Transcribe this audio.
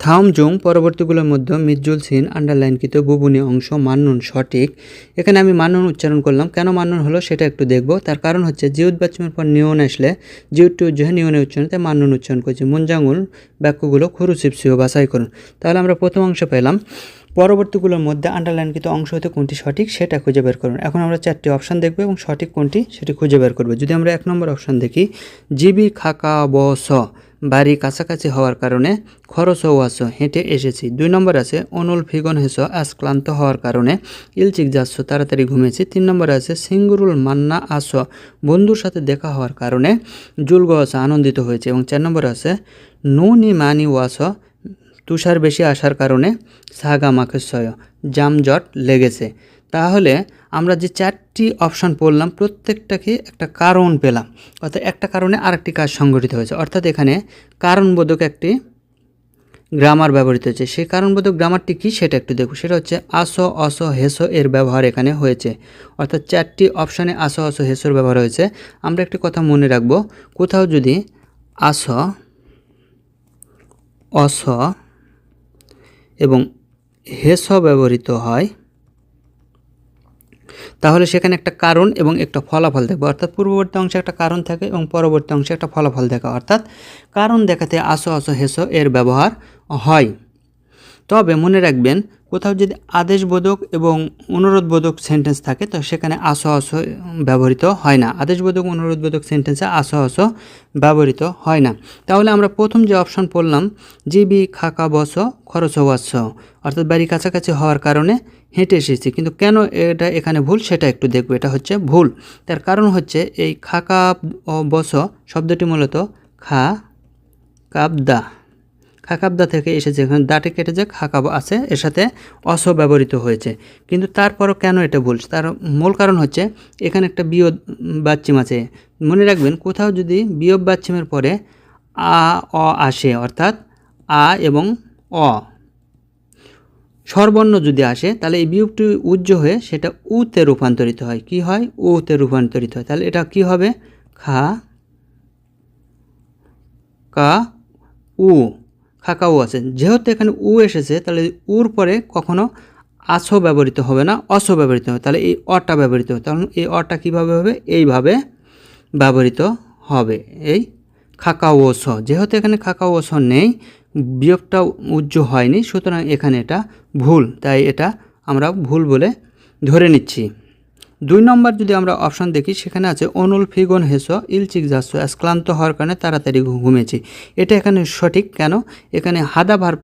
থামজুং পরবর্তীগুলোর মধ্যে মিৎজুল সিন আন্ডারলাইনকৃত বুবুনি অংশ মান্নুন সঠিক। এখানে আমি মান্নুন উচ্চারণ করলাম, কেন মান্নুন হলো সেটা একটু দেখব। তার কারণ হচ্ছে জিউত বাচ্চামের পর নিয়ন আসলে জিউটটি উজ্জ্বল নিয়নের উচ্চারণ, তাই মান্নুন উচ্চারণ করছি। মুনজাঙ্গুল বাক্যগুলো খুরুসিপসিও বাছাই করুন। তাহলে আমরা প্রথম অংশ পেলাম, পরবর্তীগুলোর মধ্যে আন্ডারলাইনকৃত অংশ হতে কোনটি সঠিক সেটা খুঁজে বের করুন। এখন আমরা চারটি অপশান দেখব এবং সঠিক কোনটি সেটি খুঁজে বের করব। যদি আমরা 1 নম্বর অপশান দেখি, জিবি খাকা ব স বাড়ি কাছাকাছি হওয়ার কারণে খরচ ওয়াস হেঁটে এসেছি। 2 নম্বর আছে অনুল ফিগন হেস আজ ক্লান্ত হওয়ার কারণে ইলচিক যাচ্ছ তাড়াতাড়ি ঘুমিয়েছি। 3 নম্বরে আছে সিঙ্গুরুল মান্না আস বন্ধুর সাথে দেখা হওয়ার কারণে জুলগ আস আনন্দিত হয়েছে। এবং 4 নম্বরে আছে নুনি মানি ওয়াস তুষার বেশি আসার কারণে সাগা মাখেসয় জামজট লেগেছে। তাহলে আমরা যে 4টি অপশান পড়লাম প্রত্যেকটাকে একটা কারণ পেলাম, অর্থাৎ একটা কারণে আরেকটি কাজ সংঘটিত হয়েছে। অর্থাৎ এখানে কারণবোধক একটি গ্রামার ব্যবহৃত হয়েছে। সেই কারণবোধক গ্রামারটি কী সেটা একটু দেখব। সেটা হচ্ছে আস অস হেস এর ব্যবহার এখানে হয়েছে। অর্থাৎ 4টি অপশানে আস অস হেসর ব্যবহার হয়েছে। আমরা একটি কথা মনে রাখব, কোথাও যদি আস অস এবং হেস ব্যবহৃত হয় তাহলে সেখানে একটা কারণ এবং একটা ফলাফল দেখব। অর্থাৎ পূর্ববর্তী অংশে একটা কারণ থাকে এবং পরবর্তী অংশে একটা ফলাফল দেখা, অর্থাৎ কারণ দেখাতে আস অস হেস এর ব্যবহার হয়। তবে মনে রাখবেন, কোথাও যদি আদেশবোধক এবং অনুরোধবোধক সেন্টেন্স থাকে তো সেখানে আস অস ব্যবহৃত হয় না। আদেশবোধক অনুরোধবোধক সেন্টেন্সে আস অস ব্যবহৃত হয় না। তাহলে আমরা প্রথম যে অপশন পড়লাম, জিবি খাকা বস খরচ ওয়াস, অর্থাৎ বাড়ি কাছাকাছি হওয়ার কারণে হেঁটে এসেছি। কিন্তু কেন এটা এখানে ভুল সেটা একটু দেখব। এটা হচ্ছে ভুল। তার কারণ হচ্ছে এই খাকা বস শব্দটি মূলত খা কাবদা, খাকাবদা থেকে এসেছে। এখানে দাটে কেটে যে খাকাব আছে এর সাথে অস ব্যবহৃত হয়েছে। কিন্তু তারপরও কেন এটা ভুল, তার মূল কারণ হচ্ছে এখানে একটা বিয়োগ বাচ্চিম আছে। মনে রাখবেন, কোথাও যদি বিয়োগ বাচ্চিমের পরে আ অ আসে, অর্থাৎ আ এবং অ স্বরবর্ণ যদি আসে তাহলে এই বিয়োগটি উজ্জ হয়ে সেটা উতে রূপান্তরিত হয়। কি হয়? উতে রূপান্তরিত হয়। তাহলে এটা কি হবে? খা কা উ, খাকাউ আছে। যেহেতু এখানে উ এসেছে তাহলে উর পরে কখনো আস ব্যবহৃত হবে না, অস ব্যবহৃত হবে। তাহলে এই অটা ব্যবহৃত হবে। তাহলে এই অটা কীভাবে হবে? এইভাবে ব্যবহৃত হবে, এই খাকাউ স। যেহেতু এখানে খাকাউ স নেই, বিয়োগটা উজ্জ হয়নি, সুতরাং এখানে এটা ভুল। তাই এটা আমরা ভুল বলে ধরে নিচ্ছি। 2 নম্বর যদি আমরা অপশান দেখি, সেখানে আছে অনুল ফিগন হেস ইলচিক যাচ্ছ ক্লান্ত হওয়ার কারণে তাড়াতাড়ি ঘুমিয়েছি। এটা এখানে সঠিক। কেন? এখানে হাদা ভার্ব